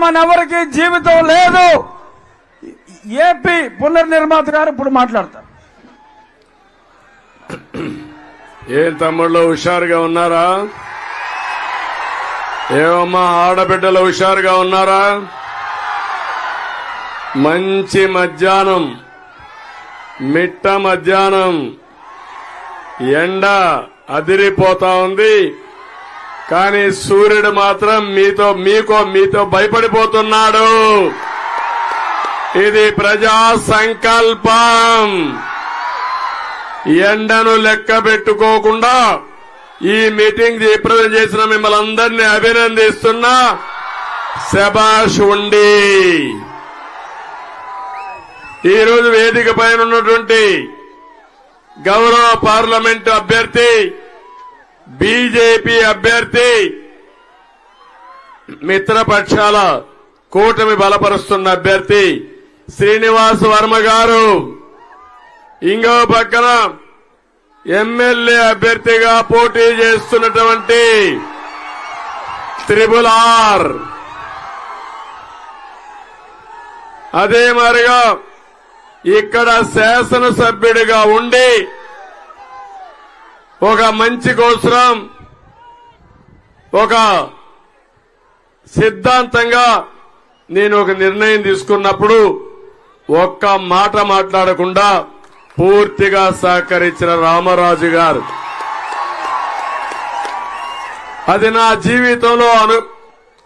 మనెవరికి జీవితం లేదు. ఏపీ పునర్నిర్మాత గారు ఇప్పుడు మాట్లాడతారు. ఏం తమ్ముళ్ళు హుషారుగా ఉన్నారా? ఏమమ్మా ఆడబిడ్డలు హుషారుగా ఉన్నారా? మంచి మధ్యాహ్నం, మిట్ట మధ్యాహ్నం, ఎండ అదిరిపోతా ఉంది. కానీ సూర్యుడు మాత్రం మీతో భయపడిపోతున్నాడు. ఇది ప్రజా సంకల్పం. ఎండను లెక్క పెట్టుకోకుండా ఈ మీటింగ్ జయప్రదం చేసిన మిమ్మల్ని అందరినీ అభినందిస్తున్నా. శభాష్ ఉండి. ఈరోజు వేదిక పైన ఉన్నటువంటి గౌరవ పార్లమెంటు అభ్యర్థి, బీజేపీ అభ్యర్థి, మిత్రపక్షాల కూటమి బలపరుస్తున్న అభ్యర్థి శ్రీనివాస్ వర్మ గారు, ఇంకో పక్కన ఎమ్మెల్యే అభ్యర్థిగా పోటీ చేస్తున్నటువంటి RRR, అదే మరిగా ఇక్కడ శాసనసభ్యుడిగా ఉండి ఒక మంచి కోసం ఒక సిద్ధాంతంగా నేను ఒక నిర్ణయం తీసుకున్నప్పుడు ఒక్క మాట మాట్లాడకుండా పూర్తిగా సహకరించిన రామరాజు గారు, అది నా జీవితంలో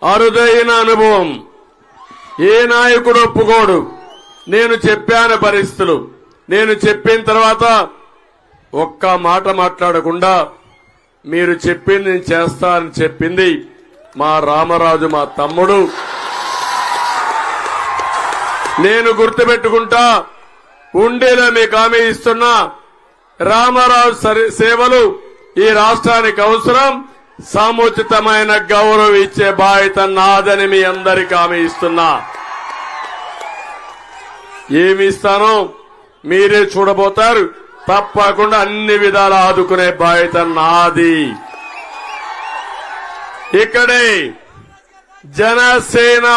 అరుదైన అనుభవం. ఏ నాయకుడు ఒప్పుకోడు. నేను చెప్పాను పరిస్థితులు. నేను చెప్పిన తర్వాత ఒక్క మాట మాట్లాడకుండా మీరు చెప్పింది నేను చేస్తా అని చెప్పింది మా రామరాజు, మా తమ్ముడు. నేను గుర్తుపెట్టుకుంటా. ఉండేలా మీకు హామీ ఇస్తున్నా. రామరాజు సేవలు ఈ రాష్ట్రానికి అవసరం. సముచితమైన గౌరవం ఇచ్చే బాధ్యత నాదని మీ అందరికీ హామీ ఇస్తున్నా. ఏమి ఇస్తానో మీరే చూడబోతారు. తప్పకుండా అన్ని విధాలు ఆదుకునే బాధ్యత నాది. ఇక్కడే జనసేన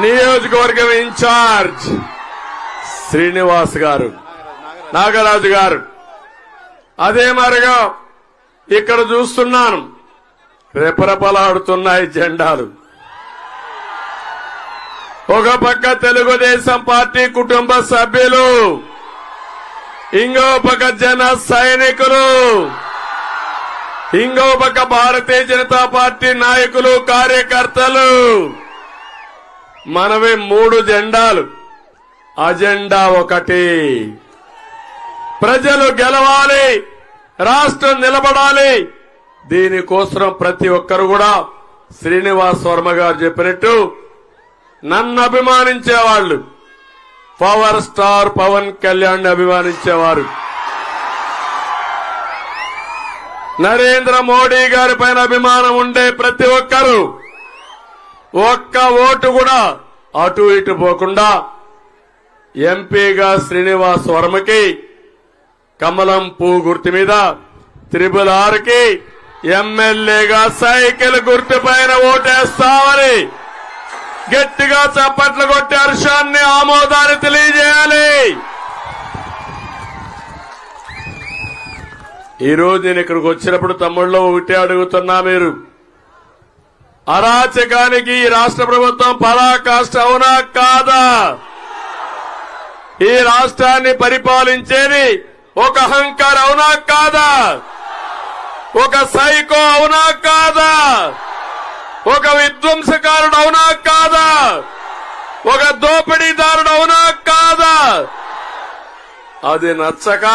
నియోజకవర్గం ఇన్ఛార్జ్ శ్రీనివాస్ గారు, నాగరాజు గారు, అదే మరిగా ఇక్కడ చూస్తున్నాను రెపరెపలాడుతున్నాయి జెండాలు. ఒక పక్క తెలుగుదేశం పార్టీ కుటుంబ సభ్యులు, ఇంకో పక్క జన సైనికులు, ఇంకో పక్క భారతీయ జనతా పార్టీ నాయకులు, కార్యకర్తలు. మనవి 3 జెండాలు. అజెండా ఒకటి, ప్రజలు గెలవాలి, రాష్ట్రం నిలబడాలి. దీనికోసం ప్రతి ఒక్కరు కూడా శ్రీనివాస్ వర్మ గారు చెప్పినట్టు నన్ను అభిమానించేవాళ్లు, పవర్ స్టార్ పవన్ కళ్యాణ్ అభిమానించేవారు, నరేంద్ర మోడీ గారి పైన అభిమానం ఉండే ప్రతి ఒక్కరు ఒక్క ఓటు కూడా అటు ఇటు పోకుండా ఎంపీగా శ్రీనివాస్ వర్మకి కమలం పువ్వు గుర్తు మీద, RRR కి ఎమ్మెల్యేగా సైకిల్ గుర్తు పైన ఓటేస్తామని గట్టిగా చప్పట్లు కొట్టి హర్షాన్ని, ఆమోదాన్ని తెలియజేయాలి. ఈరోజు నేను ఇక్కడికి వచ్చినప్పుడు తమ్ముళ్ళు ఒకటే అడుగుతున్నా, మీరు అరాచకానికి ఈ రాష్ట్ర ప్రభుత్వం పరాకాష్ట అవునా కాదా? ఈ రాష్ట్రాన్ని పరిపాలించేది ఒక అహంకారం అవునా కాదా? ఒక సైకో అవునా కాదా? ఒక విధ్వంసకారుడు అవునా కాదా? ఒక దోపిడీదారుడు అవునా కాదా? అది నచ్చక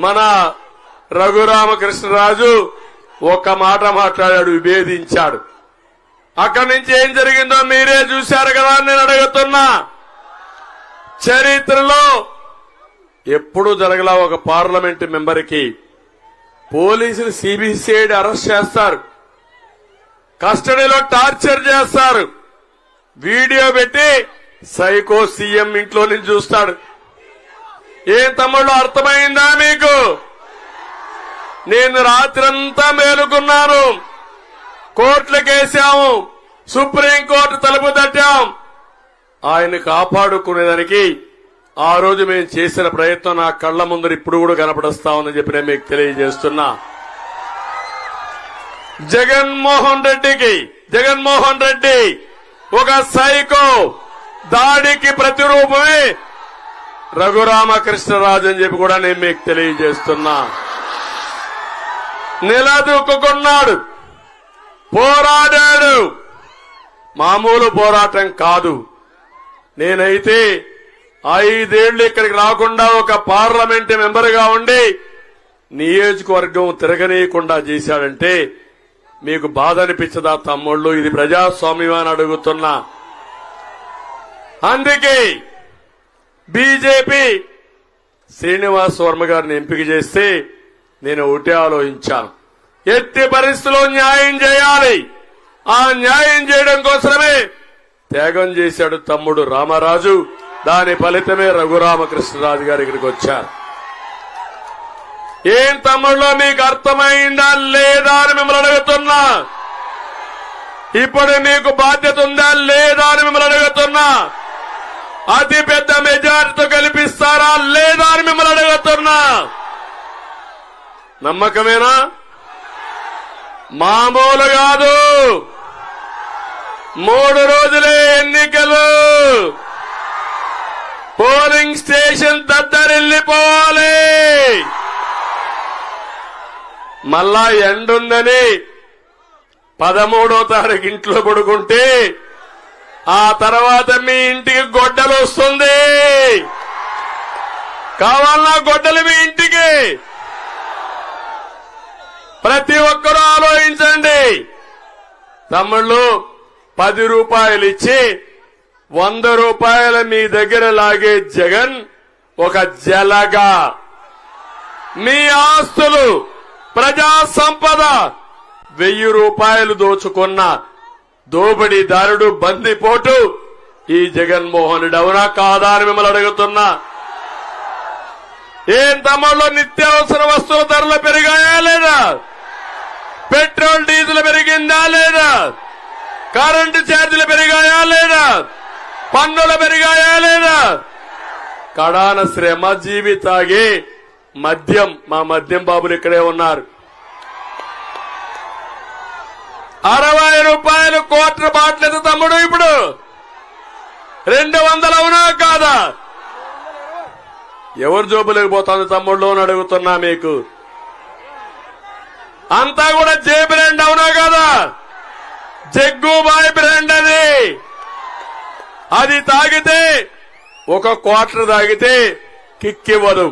మన రఘురామకృష్ణరాజు ఒక మాట మాట్లాడాడు, విభేదించాడు. అక్కడి నుంచి ఏం జరిగిందో మీరే చూశారు కదా. నేను అడుగుతున్నా, చరిత్రలో ఎప్పుడూ జరగలా ఒక పార్లమెంటు మెంబర్కి పోలీసులు సిబిసిఐడి అరెస్ట్ చేస్తారు, కస్టడీలో టార్చర్ చేస్తారు, వీడియో పెట్టి సైకో సీఎం ఇంట్లో నుంచి చూస్తాడు. ఏం తమ్ముళ్ళు అర్థమైందా మీకు? నేను రాత్రంతా మేలుకున్నాను, కోర్టులకేసాము, సుప్రీంకోర్టు తలుపు తట్టాం. ఆయన కాపాడుకునేదానికి ఆ రోజు మేము చేసిన ప్రయత్నం నా కళ్ల ముందర ఇప్పుడు కూడా కనపడస్తా ఉందని చెప్పి నేను మీకు తెలియజేస్తున్నా. జగన్మోహన్ రెడ్డి ఒక సైకో, దాడికి ప్రతిరూపమే రఘురామకృష్ణరాజు అని చెప్పి కూడా నేను మీకు తెలియజేస్తున్నా. నిలదొక్కున్నాడు, పోరాడాడు. మామూలు పోరాటం కాదు. నేనైతే 5 ఏళ్లు ఇక్కడికి రాకుండా ఒక పార్లమెంట్ మెంబర్గా ఉండి నియోజకవర్గం తిరగనీయకుండా చేశాడంటే మీకు బాధ అనిపించదా తమ్ముళ్ళు? ఇది ప్రజాస్వామ్యం అని అడుగుతున్నా. అందుకే బీజేపీ శ్రీనివాస్ వర్మ గారిని ఎంపిక చేస్తే నేను ఒకటే ఆలోచించాను, ఎట్టి పరిస్థితుల్లో న్యాయం చేయాలి. ఆ న్యాయం చేయడం కోసమే త్యాగం చేశాడు తమ్ముడు రామరాజు. దాని ఫలితమే రఘురామకృష్ణరాజు గారు ఇక్కడికి వచ్చారు. ఏం తమ్ముళ్ళో మీకు అర్థమైందా లేదా అని మిమ్మల్ని అడుగుతున్నా. ఇప్పుడు మీకు బాధ్యత ఉందా లేదా అని మిమ్మల్ని అడుగుతున్నా. అతి పెద్ద మెజారిటీతో గెలిపిస్తారా లేదా అని మిమ్మల్ని అడుగుతున్నా. నమ్మకమేనా? మామూలు కాదు. 3 రోజులే ఎన్నికలు. పోలింగ్ స్టేషన్ దద్దరిల్లిపోవాలి. మళ్ళా ఎండుందని 13వ తారీఖు ఇంట్లో పడుకుంటే ఆ తర్వాత మీ ఇంటికి గొడ్డలు వస్తుంది. కావాలన్నా గొడ్డలు మీ ఇంటికి. ప్రతి ఒక్కరూ ఆలోచించండి. తమ్ముళ్ళు 10 రూపాయలు ఇచ్చి 100 రూపాయలు మీ దగ్గర లాగే జగన్ ఒక జలగా మీ ఆస్తులు, ప్రజా సంపద 1000 రూపాయలు దోచుకున్న దోపిడీదారుడు, బందిపోటు ఈ జగన్మోహన్ రెడ్డి. అవునా కాదా అని మిమ్మల్ని అడుగుతున్నా. ఏం తమ్ముళ్ళు, నిత్యావసర వస్తువుల ధరలు పెరిగాయా లేదా? పెట్రోల్ డీజిల్ పెరిగిందా లేదా? కరెంటు ఛార్జీలు పెరిగాయా లేదా? పన్నులు పెరిగాయా లేదా? కడాన శ్రమజీవి తాగే మద్యం, మా మద్యం బాబులు ఇక్కడే ఉన్నారు. 60 రూపాయలు క్వార్టర్ బాటిల్ ఎంత తమ్ముడు? ఇప్పుడు 200 అవునా కాదా? ఎవరు జోబులకు పోతుంది తమ్ముళ్ళు అని అడుగుతున్నా. మీకు అంతా కూడా జే బ్రాండ్ అవునా కాదా? జగ్గుబాయ్ బ్రాండ్ అది తాగితే 1 క్వార్టర్ తాగితే కిక్కివ్వదు,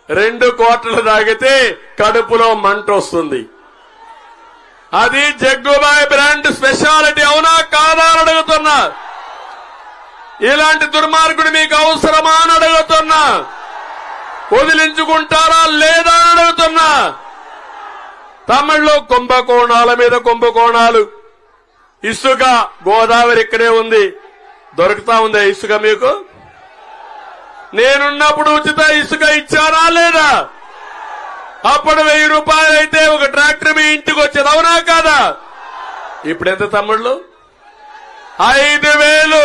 2 క్వార్టర్లు తాగితే కడుపులో మంట వస్తుంది. అది జగ్గుబాయ్ బ్రాండ్ స్పెషాలిటీ. అవునా కాదా అని అడుగుతున్నా. ఇలాంటి దుర్మార్గుడు మీకు అవసరమా అని అడుగుతున్నా. వదిలించుకుంటారా లేదా అని అడుగుతున్నా. తమిళ్లో కుంభకోణాల మీద కుంభకోణాలు. ఇసుక గోదావరి ఇక్కడే ఉంది, దొరుకుతా ఉందా ఇసుక మీకు? నేనున్నప్పుడు ఉచిత ఇసుక ఇచ్చారా లేదా? అప్పుడు 1000 రూపాయలు అయితే ఒక ట్రాక్టర్ మీ ఇంటికి వచ్చేది. అవునా కాదా? ఇప్పుడు ఎంత తమ్ముళ్ళు? 5000.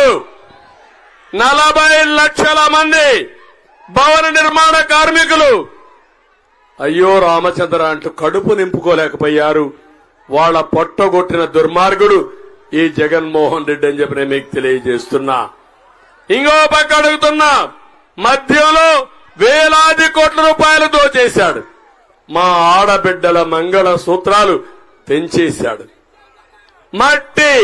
40 లక్షల మంది భవన నిర్మాణ కార్మికులు అయ్యో రామచంద్ర అంటూ కడుపు నింపుకోలేకపోయారు. వాళ్ళ పొట్టగొట్టిన దుర్మార్గుడు ఈ జగన్మోహన్ రెడ్డి అని చెప్పి నేను మీకు తెలియజేస్తున్నా. ఇంకో పక్క అడుగుతున్నా, మధ్యలో వేలాది కోట్ల రూపాయలు దోచేశాడు. మా ఆడబిడ్డల మంగళ సూత్రాలు తెంచేశాడు. మట్టి,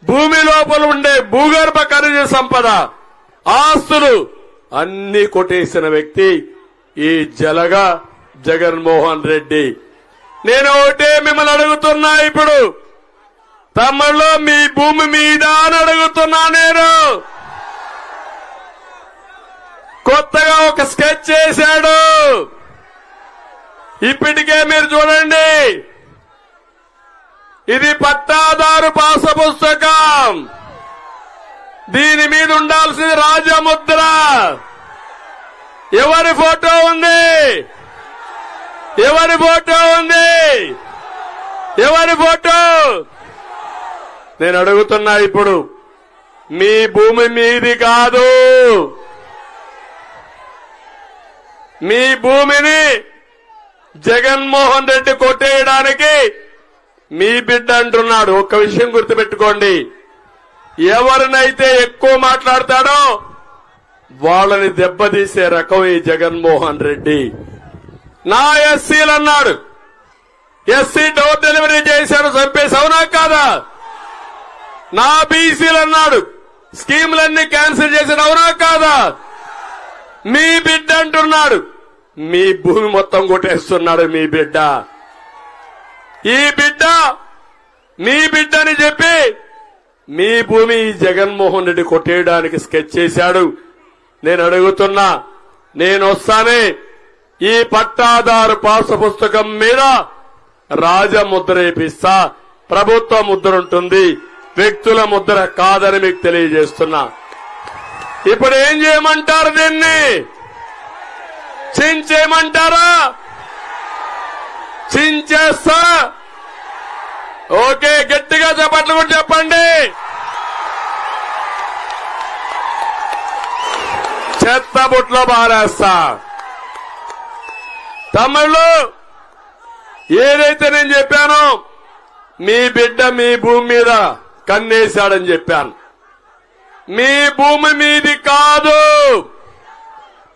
భూమి లోపల ఉండే భూగర్భ ఖనిజ సంపద, ఆస్తులు అన్ని కొట్టేసిన వ్యక్తి ఈ జలగా జగన్మోహన్ రెడ్డి. నేను ఒకటే మిమ్మల్ని అడుగుతున్నా. ఇప్పుడు తమ్ముళ్ళు మీ భూమి మీద అని అడుగుతున్నా. నేను కొత్తగా ఒక స్కెచ్ చేశాడు. ఇప్పటికే మీరు చూడండి, ఇది పట్టాదారు పాస పుస్తకం. దీని మీద ఉండాల్సింది రాజముద్ర. ఎవరి ఫోటో ఉంది? ఎవరి ఫోటో ఉంది? ఎవరి ఫోటో? నేను అడుగుతున్నా ఇప్పుడు, మీ భూమి మీది కాదు, మీ భూమిని జగన్మోహన్ రెడ్డి కొట్టేయడానికి మీ బిడ్డ అంటున్నాడు. ఒక్క విషయం గుర్తుపెట్టుకోండి, ఎవరినైతే ఎక్కువ మాట్లాడతాడో వాళ్ళని దెబ్బతీసే రకం ఈ జగన్మోహన్ రెడ్డి. నా ఎస్సీలు అన్నాడు, ఎస్సీ డోర్ డెలివరీ చేశారు, చంపేసి, అవునా కాదా? నా బీసీలు అన్నాడు, స్కీములన్నీ క్యాన్సిల్ చేశారు, అవునా కాదా? మీ బిడ్డ అంటున్నాడు, మీ భూమి మొత్తం కొట్టేస్తున్నాడు మీ బిడ్డ. ఈ బిడ్డ మీ బిడ్డ అని చెప్పి మీ భూమి ఈ జగన్మోహన్ రెడ్డి కొట్టేయడానికి స్కెచ్ చేశాడు. నేను అడుగుతున్నా, నేను వస్తానే ఈ పట్టాదారు పాస్ పుస్తకం మీద రాజముద్ర వేపిస్తా, ప్రభుత్వ ముద్ర ఉంటుంది, వ్యక్తుల ముద్ర కాదని మీకు తెలియజేస్తున్నా. ఇప్పుడు ఏం చేయమంటారు? దీన్ని చించేయమంటారా? చించేస్తా. ఓకే, గట్టిగా చెప్పట్లు కూడా చెప్పండి. చెత్త బుట్లో బారేస్తా. తమిళ్ళు ఏదైతే నేను చెప్పానో, మీ బిడ్డ మీ భూమి మీద కన్నేశాడని చెప్పాను. మీ భూమి మీది కాదు,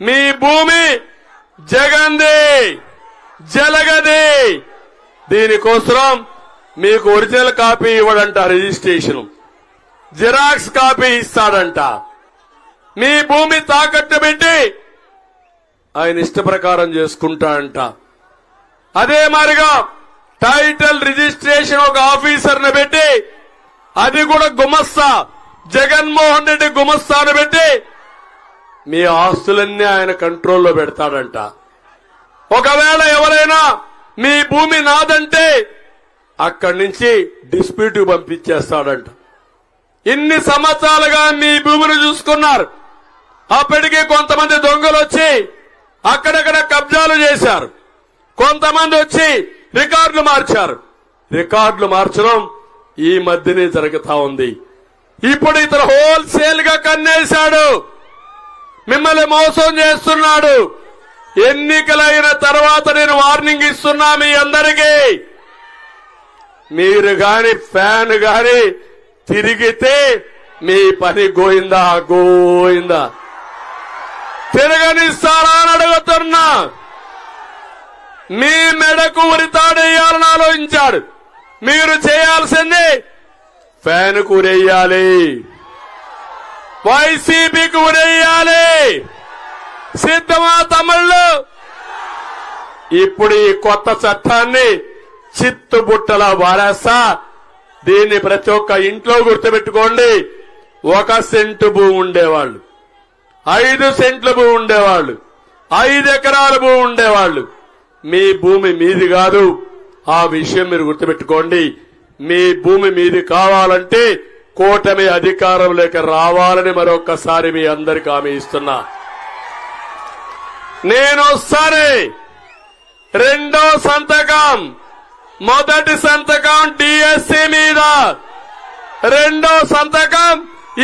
మీ భూమి జగన్ది, జలగది. దీనికోసం మీకు ఒరిజినల్ కాపీ ఇవ్వడంట, రిజిస్ట్రేషన్ జిరాక్స్ కాపీ ఇస్తాడంట. మీ భూమి తాకట్టు పెట్టి ఆయన ఇష్ట ప్రకారం చేసుకుంటాడంట. అదే మాదిరిగా టైటిల్ రిజిస్ట్రేషన్ ఒక ఆఫీసర్ని పెట్టి, అది కూడా గుమస్తా, జగన్మోహన్ రెడ్డి గుమస్తాను పెట్టి మీ ఆస్తులన్నీ ఆయన కంట్రోల్లో పెడతాడంట. ఒకవేళ ఎవరైనా మీ భూమి నాదంటే అక్కడి నుంచి డిస్ప్యూట్ పంపించేస్తాడంట. ఇన్ని సంవత్సరాలుగా మీ భూమిని చూసుకున్నారు. అప్పటికి కొంతమంది దొంగలు వచ్చి అక్కడక్కడ కబ్జాలు చేశారు, కొంతమంది వచ్చి రికార్డులు మార్చారు. రికార్డులు మార్చడం ఈ మధ్యనే జరుగుతా ఉంది. ఇప్పుడు ఇతను హోల్సేల్ గా కన్నేశాడు, మిమ్మల్ని మోసం చేస్తున్నాడు. ఎన్నికలైన తర్వాత నేను వార్నింగ్ ఇస్తున్నా మీ అందరికీ, మీరు గాని ఫ్యాన్ గాని తిరిగితే మీ పని గోయిందా గోయిందా. తిరగనిస్తారా అని అడుగుతున్నా. మీ మెడకు ఉరితాడేయాలని ఆలోచించాడు. మీరు చేయాల్సింది ఫ్యాన్కు ఉరేయాలి, వైసీపీకి ఉరేయాలి. సిద్ధమా తమిళ్ళు? ఇప్పుడు ఈ కొత్త చట్టాన్ని చిత్తుబుట్టలా వారేస్తా. దీన్ని ప్రతి ఒక్క ఇంట్లో గుర్తుపెట్టుకోండి. 1 సెంటు భూమి ఉండేవాళ్ళు, 5 సెంట్ల భూమి ఉండేవాళ్ళు, 5 ఎకరాల భూమి ఉండేవాళ్ళు. మీ భూమి మీది కాదు, ఆ విషయం మీరు గుర్తుపెట్టుకోండి. మీ భూమి మీది కావాలంటే కూటమి అధికారంలోకి రావాలని మరొక్కసారి మీ అందరికీ హామీ ఇస్తున్నా. నేను సరే రెండో సంతకం, మొదటి సంతకం డిఎస్సి మీద, రెండో సంతకం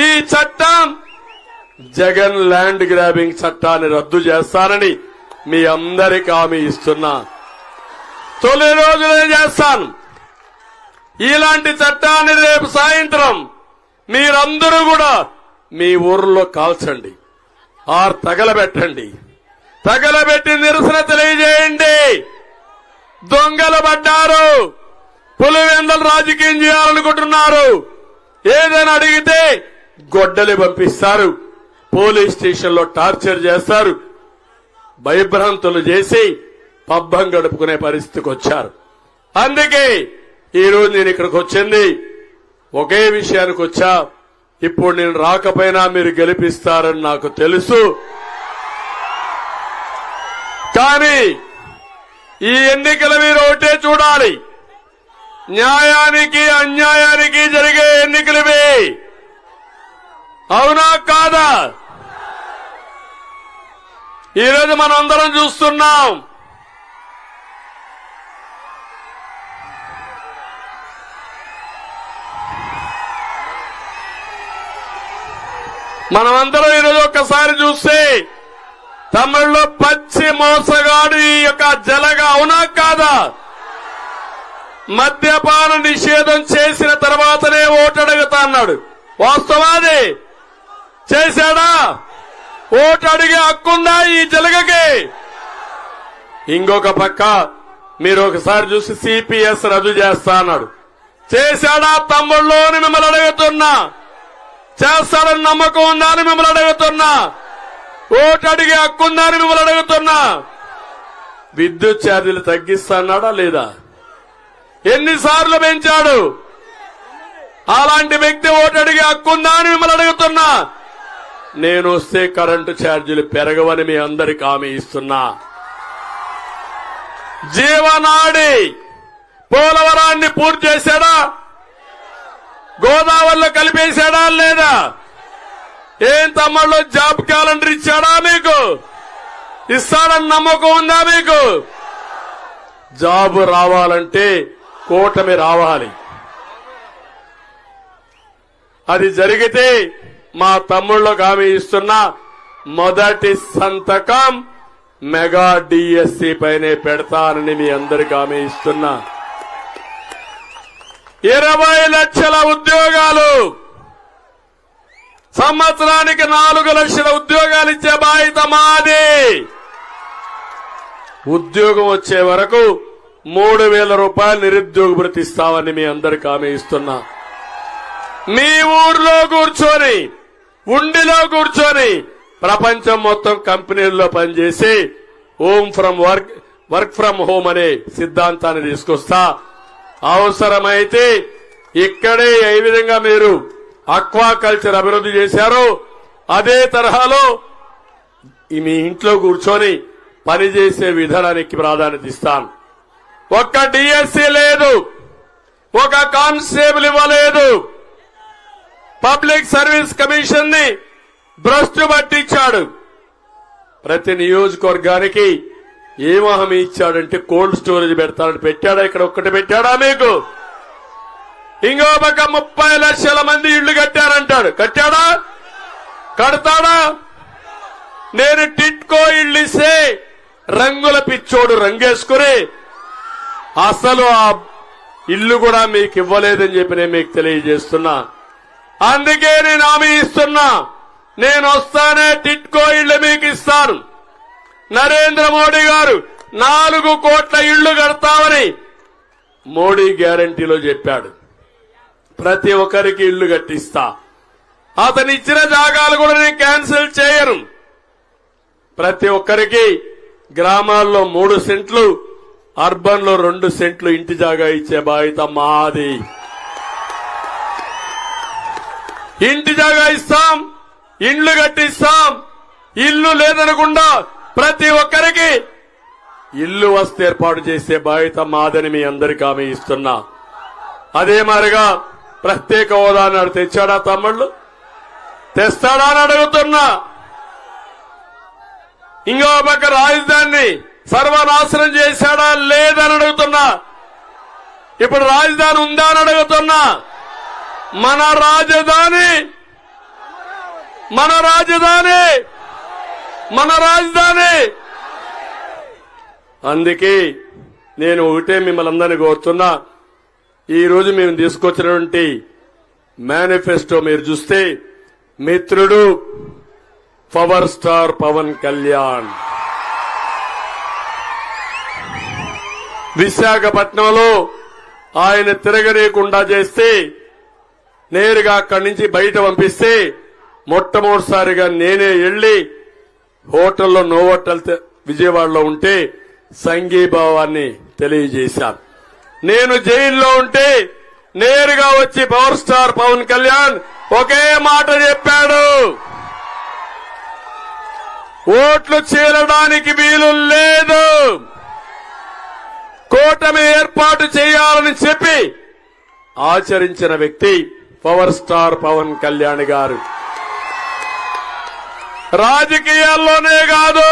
ఈ చట్టం జగన్ ల్యాండ్ గ్రాబింగ్ చట్టాన్ని రద్దు చేస్తానని మీ అందరికీ హామీ ఇస్తున్నా. తొలి రోజులే చేస్తాను. ఇలాంటి చట్టాన్ని రేపు సాయంత్రం మీరందరూ కూడా మీ ఊర్లో కాల్చండి, తగలబెట్టండి. తగలబెట్టి నిరసన తెలియజేయండి. దొంగలు పడ్డారు, పులివెందలు రాజకీయం చేయాలనుకుంటున్నారు. ఏదైనా అడిగితే గొడ్డలి పంపిస్తారు, పోలీస్ స్టేషన్లో టార్చర్ చేస్తారు, భయభ్రాంతులు చేసి పబ్బం గడుపుకునే పరిస్థితికి వచ్చారు. అందుకే ఈరోజు నేను ఇక్కడికి వచ్చింది ఒకే విషయానికి వచ్చా. ఇప్పుడు నేను రాకపోయినా మీరు గెలిపిస్తారని నాకు తెలుసు. కానీ ఈ ఎన్నికలు మీరు ఒకటే చూడాలి, న్యాయానికి అన్యాయానికి జరిగే ఎన్నికలవి. అవునా కాదా? ఈరోజు మనందరం చూస్తున్నాం. మనమందరం ఈరోజు ఒక్కసారి చూస్తే తమిళలో పచ్చి మోసగాడు ఈ యొక్క జలగ అవునా కాదా? మద్యపాన నిషేధం చేసిన తర్వాతనే ఓటు అడుగుతా అన్నాడు. వాస్తవాది చేశాడా? ఓటు అడిగే హక్కుందా ఈ జలగకి? ఇంకొక పక్క మీరు ఒకసారి చూసి సిపిఎస్ రద్దు చేస్తా అన్నాడు. చేశాడా తమ్ముళ్ళు అని మిమ్మల్ని అడుగుతున్నా. చేస్తాడని నమ్మకం ఉందా అని మిమ్మల్ని అడుగుతున్నా. ఓటు అడిగే హక్కుందా అని మిమ్మల్ని అడుగుతున్నా. విద్యుత్ ఛార్జీలు తగ్గిస్తాడా లేదా? ఎన్నిసార్లు పెంచాడు? అలాంటి వ్యక్తి ఓటు అడిగే హక్కుందా అని మిమ్మల్ని అడుగుతున్నా. నేను వస్తే కరెంటు ఛార్జీలు పెరగవని మీ అందరికి హామీ ఇస్తున్నా. జీవనాడి పోలవరాన్ని పూర్తి చేశాడా? గోదావరిలో కలిపేశాడా లేదా? ఏం తమ్ముళ్ళు జాబ్ క్యాలెండర్ ఇచ్చాడా మీకు? ఇస్తాడని నమ్మకం ఉందా మీకు? జాబ్ రావాలంటే కూటమి రావాలి. అది జరిగితే మా తమ్ముళ్ళకు హామీ ఇస్తున్నా, మొదటి సంతకం మెగా డిఎస్సి పైనే పెడతానని మీ అందరికి హామీ ఇస్తున్నా. 20 లక్షల ఉద్యోగాలు, సంవత్సరానికి 4 లక్షల ఉద్యోగాలు ఇచ్చే బాధ్యత మాది. ఉద్యోగం వచ్చే వరకు 3,000 రూపాయలు నిరుద్యోగ భృతి ఇస్తామని మీ అందరికి హామీ ఇస్తున్నా. మీ ఊర్లో కూర్చొని, ఉండిలో కూర్చొని ప్రపంచం మొత్తం కంపెనీల్లో పనిచేసి వర్క్ ఫ్రం హోమ్ అనే సిద్ధాంతాన్ని తీసుకొస్తా. అవసరమైతే ఇక్కడే ఏ విధంగా మీరు అక్వాకల్చర్ అభివృద్ధి చేశారో అదే తరహాలో మీ ఇంట్లో కూర్చొని పనిచేసే విధానానికి ప్రాధాన్యత ఇస్తాను. ఒక్క డిఎస్సీ లేదు, ఒక కానిస్టేబుల్ ఇవ్వలేదు. పబ్లిక్ సర్వీస్ కమిషన్ ని భ్రష్టు పట్టించాడు. ప్రతి నియోజకవర్గానికి ఏం హామీ ఇచ్చాడంటే కోల్డ్ స్టోరేజ్ పెడతాడని పెట్టాడా? ఇక్కడ ఒక్కటి పెట్టాడా మీకు? ఇంకో పక్క 30 లక్షల మంది ఇళ్లు కట్టారంటాడు. కట్టాడా? కడతాడా? నేను టిట్కో ఇళ్లు ఇస్తే రంగుల పిచ్చోడు రంగేసుకుని అసలు ఆ ఇల్లు కూడా మీకు ఇవ్వలేదని చెప్పి నేను మీకు తెలియజేస్తున్నా. అందుకే నేను హామీ ఇస్తున్నా, నేను వస్తానే టిట్కో ఇళ్లు మీకు ఇస్తాను. నరేంద్ర మోడీ గారు 4 కోట్ల ఇళ్లు కడతామని మోడీ గ్యారంటీలో చెప్పాడు. ప్రతి ఒక్కరికి ఇళ్లు కట్టిస్తా. అతను ఇచ్చిన జాగాలు కూడా నేను క్యాన్సిల్ చేయను. ప్రతి ఒక్కరికి గ్రామాల్లో 3 సెంట్లు, అర్బన్ లో 2 సెంట్లు ఇంటి జాగా ఇచ్చే బాధ్యత మాది. ఇంటి జాగా ఇస్తాం, ఇండ్లు కట్టిస్తాం. ఇల్లు లేదనకుండా ప్రతి ఒక్కరికి ఇల్లు వస్తే ఏర్పాటు చేసే బాధ్యత మాదని మీ అందరికీ హామీ ఇస్తున్నా. అదే మాదిరిగా ప్రత్యేక హోదాను తెచ్చాడా తమ్ముళ్ళు? తెస్తాడా అని అడుగుతున్నా. ఇంకో పక్క రాజధానిని సర్వనాశనం చేశాడా లేదని అడుగుతున్నా. ఇప్పుడు రాజధాని ఉందా అని అడుగుతున్నా. మన రాజధాని మన రాజధాని మన రాజధాని. అందుకే నేను ఒకటే మిమ్మల్ని అందరినీ కోరుతున్నా, ఈ రోజు మేము తీసుకొచ్చినటువంటి మేనిఫెస్టో మీరు చూస్తే మిత్రుడు పవర్ స్టార్ పవన్ కళ్యాణ్ విశాఖపట్నంలో ఆయన తిరగనీయకుండా చేస్తే, నేరుగా అక్కడి నుంచి బయట పంపిస్తే మొట్టమొదటిసారిగా నేనే వెళ్లి హోటల్లో నోవోటల్ విజయవాడలో ఉంటే సంఘీభావాన్ని తెలియజేశాను. నేను జైల్లో ఉంటే నేరుగా వచ్చి పవర్ స్టార్ పవన్ కళ్యాణ్ ఒకే మాట చెప్పాడు, ఓట్లు చీలడానికి వీలు లేదు, కూటమి ఏర్పాటు చేయాలని చెప్పి ఆచరించిన వ్యక్తి పవర్ స్టార్ పవన్ కళ్యాణ్ గారు. రాజకీయాల్లోనే కాదు,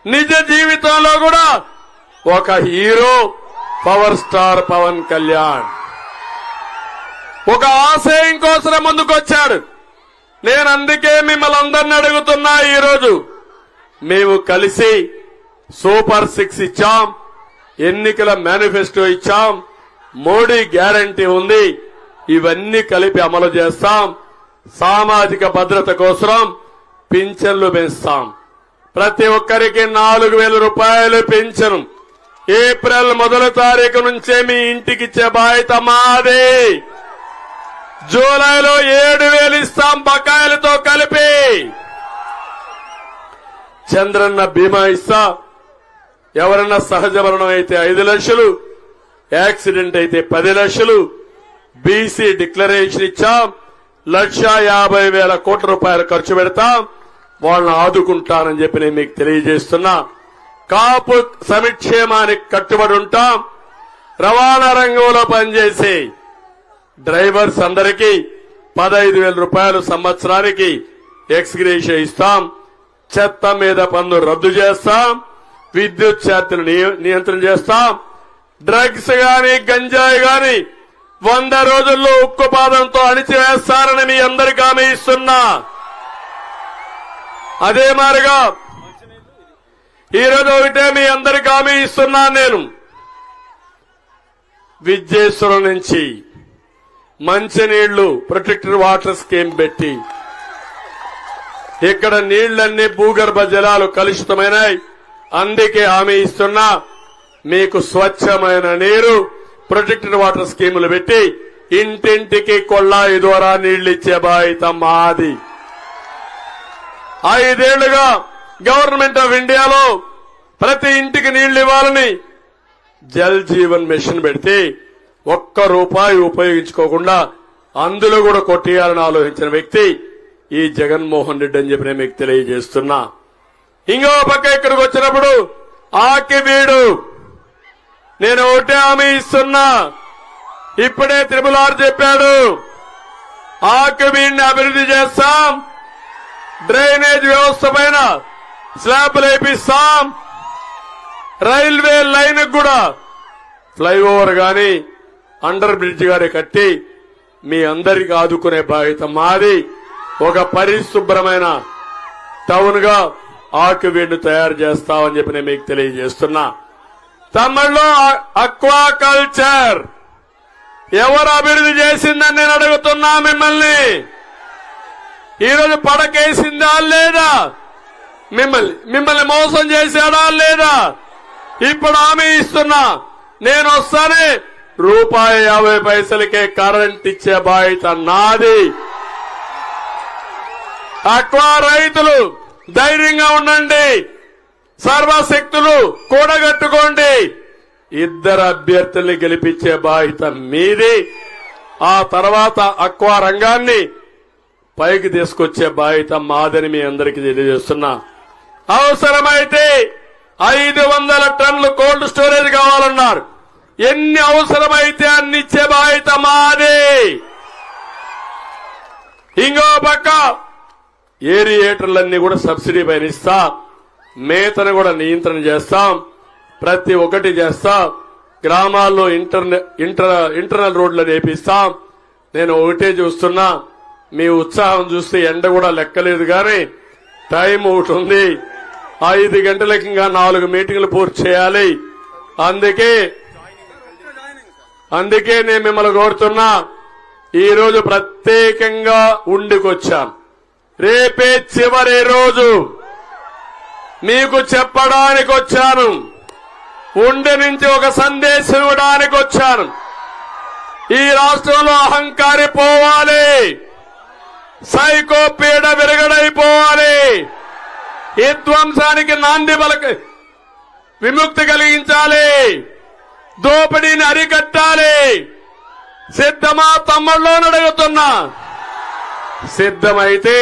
నిజ జీవితంలో కూడా ఒక hero power star Pawan Kalyan. ఒక ఆశయం కోసం ముందుకొచ్చాడు. నేను అందుకే మిమ్మల్ని అందరిని అడుగుతున్నా. ఈరోజు మేము కలిసి సూపర్ 6 ఇచ్చాం, ఎన్నికల మేనిఫెస్టో ఇచ్చాం, మోడీ గ్యారంటీ ఉంది. ఇవన్నీ కలిపి అమలు చేస్తాం. సామాజిక భద్రత కోసం పింఛన్లు పెంచుతాం. ప్రతి ఒక్కరికి 4,000 రూపాయలు పింఛను ఏప్రిల్ 1వ తారీఖు నుంచే మీ ఇంటికి ఇచ్చే బాధ్యత మాది. జూలైలో 7,000 ఇస్తాం బకాయిలతో కలిపి. చంద్రన్న బీమా ఇస్తా. ఎవరన్నా సహజ మరణం అయితే 5 లక్షలు, యాక్సిడెంట్ అయితే 10 లక్షలు. బీసీ డిక్లరేషన్ ఇచ్చాం. 1,50,000 కోట్ల రూపాయలు ఖర్చు పెడతాం. వాళ్ళని ఆదుకుంటానని చెప్పి నేను మీకు తెలియజేస్తున్నా. కాపు సంక్షేమానికి కట్టుబడి ఉంటాం. రవాణా రంగంలో పనిచేసే డ్రైవర్స్ అందరికీ 15,000 రూపాయలు సంవత్సరానికి ఎక్స్గ్రేషియా ఇస్తాం. చెత్త మీద పన్ను రద్దు చేస్తాం. విద్యుత్ ఛార్జీలు నియంత్రణ చేస్తాం. డ్రగ్స్ గాని గంజాయి గాని 100 రోజుల్లో ఉక్కుపాదంతో అణిచివేస్తారని మీ అందరికీ హామీ ఇస్తున్నా. అదే మాదిరిగా ఈరోజు ఒకటే మీ అందరికీ హామీ ఇస్తున్నా. నేను విద్యేశ్వరం నుంచి మంచినీళ్లు ప్రొటెక్టెడ్ వాటర్ స్కీమ్ పెట్టి ఇక్కడ నీళ్లన్నీ భూగర్భ జలాలు కలుషితమైనాయి. అందుకే హామీ ఇస్తున్నా. మీకు స్వచ్ఛమైన నీరు ప్రొటెక్టెడ్ వాటర్ స్కీములు పెట్టి ఇంటింటికి కొళ్ళాయి ద్వారా నీళ్లు ఇచ్చే బాధ్యత మాది. 5 ఏళ్లుగా గవర్నమెంట్ ఆఫ్ ఇండియాలో ప్రతి ఇంటికి నీళ్లు ఇవ్వాలని జల్ జీవన్ మిషన్ పెడితే ₹1 ఉపయోగించుకోకుండా అందులో కూడా కొట్టేయాలని ఆలోచించిన వ్యక్తి ఈ జగన్మోహన్ రెడ్డి అని చెప్పి నేను మీకు తెలియజేస్తున్నా. ఇంకో పక్క ఇక్కడికి వచ్చినప్పుడు ఆకివీడు నేను ఒకటే హామీ ఇస్తున్నా. ఇప్పుడే త్రిపుల్ చెప్పాడు. ఆకివీడిని అభివృద్ధి చేస్తాం. డ్రైనేజ్ వ్యవస్థ పైన స్లాబ్లు వేపిస్తాం. రైల్వే లైన్ కూడా ఫ్లైఓవర్ గాని అండర్ బ్రిడ్జ్ గాని కట్టి మీ అందరికీ ఆదుకునే బాధ్యత మాది. ఒక పరిశుభ్రమైన టౌన్ గా ఆకివీడును తయారు చేస్తామని చెప్పి నేను మీకు తెలియజేస్తున్నా. తమిళలో అక్వా కల్చర్ ఎవరు అభివృద్ధి చేసిందని నేను అడుగుతున్నా మిమ్మల్ని. ఈరోజు పడకేసిందా లేదా? మిమ్మల్ని మోసం చేశాడా లేదా? ఇప్పుడు హామీ ఇస్తున్నా. నేను వస్తానే ₹50 కరెంట్ ఇచ్చే బాధ్యత నాది. అక్వా రైతులు ధైర్యంగా ఉండండి. సర్వశక్తులు కూడగట్టుకోండి. 2 అభ్యర్థుల్ని గెలిపించే బాధ్యత మీది. ఆ తర్వాత అక్వా రంగాన్ని పైకి తీసుకొచ్చే బాధ్యత మాదని మీ అందరికీ తెలియజేస్తున్నా. అవసరమైతే 500 టన్నులు కోల్డ్ స్టోరేజ్ కావాలన్నారు. ఎన్ని అవసరమైతే అన్ని ఇచ్చే బాధ్యత మాది. ఇంకో పక్క ఏరియేటర్లన్నీ కూడా సబ్సిడీ పైన ఇస్తా. మేతను కూడా నియంత్రణ చేస్తాం. ప్రతి ఒక్కటి చేస్తాం. గ్రామాల్లో ఇంటర్నల్ రోడ్లు వేపిస్తాం. నేను ఒకటే చూస్తున్నా. మీ ఉత్సాహం చూస్తే ఎండ కూడా లెక్కలేదు కానీ టైం ఒకటి ఉంది. 5 గంటలకి ఇంకా 4 మీటింగ్లు పూర్తి చేయాలి. అందుకే నేను మిమ్మల్ని కోరుతున్నా. ఈ రోజు ప్రత్యేకంగా ఉండికొచ్చాం. రేపే చివరి రోజు మీకు చెప్పడానికి వచ్చాను. ఉండి నుంచి ఒక సందేశం ఇవ్వడానికి వచ్చాను. ఈ రాష్ట్రంలో అహంకారి పోవాలి. సైకో పీడ విరగడైపోవాలి. విధ్వంసానికి నాంది విముక్తి కలిగించాలి. దోపిడీని అరికట్టాలి. సిద్ధమా తమ్ముళ్ళు అడుగుతున్నా. సిద్ధమైతే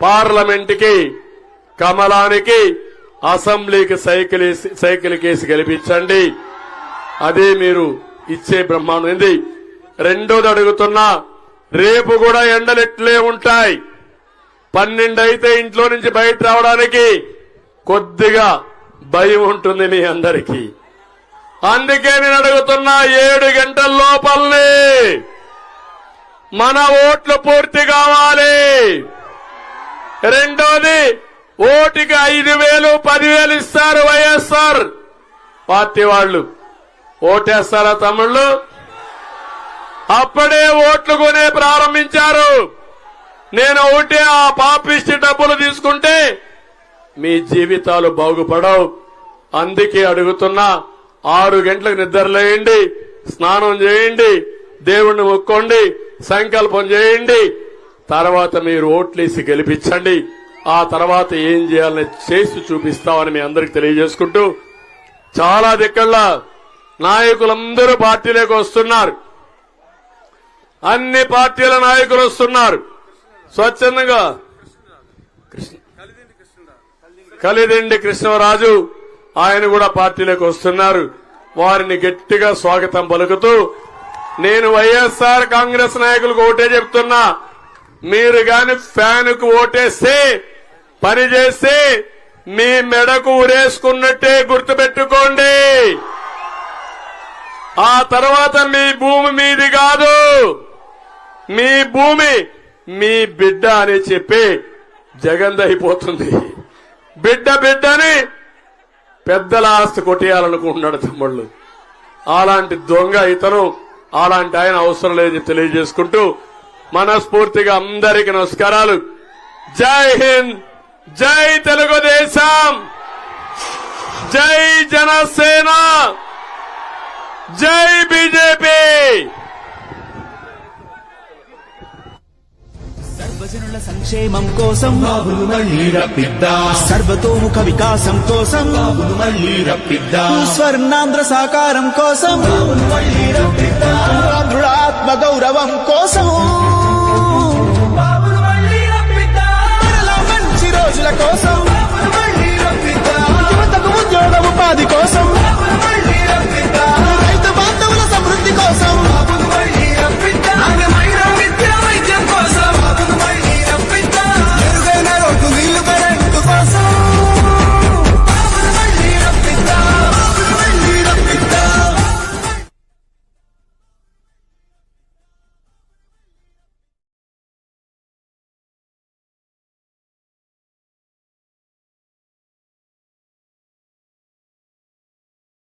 పార్లమెంటుకి, కమలానికి, అసెంబ్లీకి సైకిల్ కేసు గెలిపించండి. అదే మీరు ఇచ్చే బ్రహ్మాండం. రెండోది అడుగుతున్నా. రేపు కూడా ఎండలు ఎట్లే ఉంటాయి. 12 అయితే ఇంట్లో నుంచి బయట రావడానికి కొద్దిగా భయం ఉంటుంది మీ అందరికీ. అందుకే నేను అడుగుతున్నా 7 గంటల లోపలనే మన ఓట్లు పూర్తి కావాలి. రెండోది, ఓటుకి 5,000 10,000 ఇస్తారు వైఎస్ఆర్ పార్టీ వాళ్ళు. ఓటేస్తారా తమ్ముళ్ళు? అప్పుడే ఓట్లు కొనే ప్రారంభించారు. నేను ఒకటే, ఆ పాపిష్టి డబ్బులు తీసుకుంటే మీ జీవితాలు బాగుపడవు. అందుకే అడుగుతున్నా, 6 గంటలకు నిద్రలేయండి, స్నానం చేయండి, దేవుణ్ణి మొక్కోండి, సంకల్పం చేయండి. తర్వాత మీరు ఓట్లేసి గెలిపించండి. ఆ తర్వాత ఏం చేయాలని చేసి చూపిస్తామని మీ అందరికి తెలియజేసుకుంటూ, చాలా దిక్కల్లా నాయకులందరూ పార్టీలోకి వస్తున్నారు. అన్ని పార్టీల నాయకులు వస్తున్నారు స్వచ్ఛందంగా. కలిదిండి కృష్ణరాజు ఆయన కూడా పార్టీలోకి వస్తున్నారు. వారిని గట్టిగా స్వాగతం పలుకుతూ, నేను వైఎస్ఆర్ కాంగ్రెస్ నాయకులకు ఓటే చెప్తున్నా, మీరు గాని ఫ్యాన్ కు ఓటేస్తే, పని చేస్తే మీ మెడకు ఉరేసుకున్నట్టే గుర్తుపెట్టుకోండి. ఆ తర్వాత మీ భూమి మీది కాదు, మీ భూమి మీ బిడ్డ అని చెప్పి జగందైపోతుంది. బిడ్డని పెద్దల ఆస్తి కొట్టేయాలనుకుంటున్నాడు తమ్ముళ్ళు. అలాంటి దొంగ ఇతను, అలాంటి ఆయన అవసరం లేదని తెలియజేసుకుంటూ మనస్ఫూర్తిగా అందరికీ నమస్కారాలు. జై హింద్, జై తెలుగుదేశం, జై జనసేన, జై బీజేపీ. సర్వజనుల సంక్షేమం కోసం బాబును మళ్ళీ రప్పిద్దాం, సర్వతోముఖ వికాసం కోసం బాబును మళ్ళీ రప్పిద్దాం, స్వర్ణాంధ్ర సాకారం కోసం బాబును మళ్ళీ రప్పిద్దాం, ఆంధ్రుల ఆత్మ గౌరవం కోసం బాబును మళ్ళీ రప్పిద్దాం, మరలా మంచి రోజుల కోసం బాబును మళ్ళీ రప్పిద్దాం, యువతకు ఉద్యోగ ఉపాధి కోసం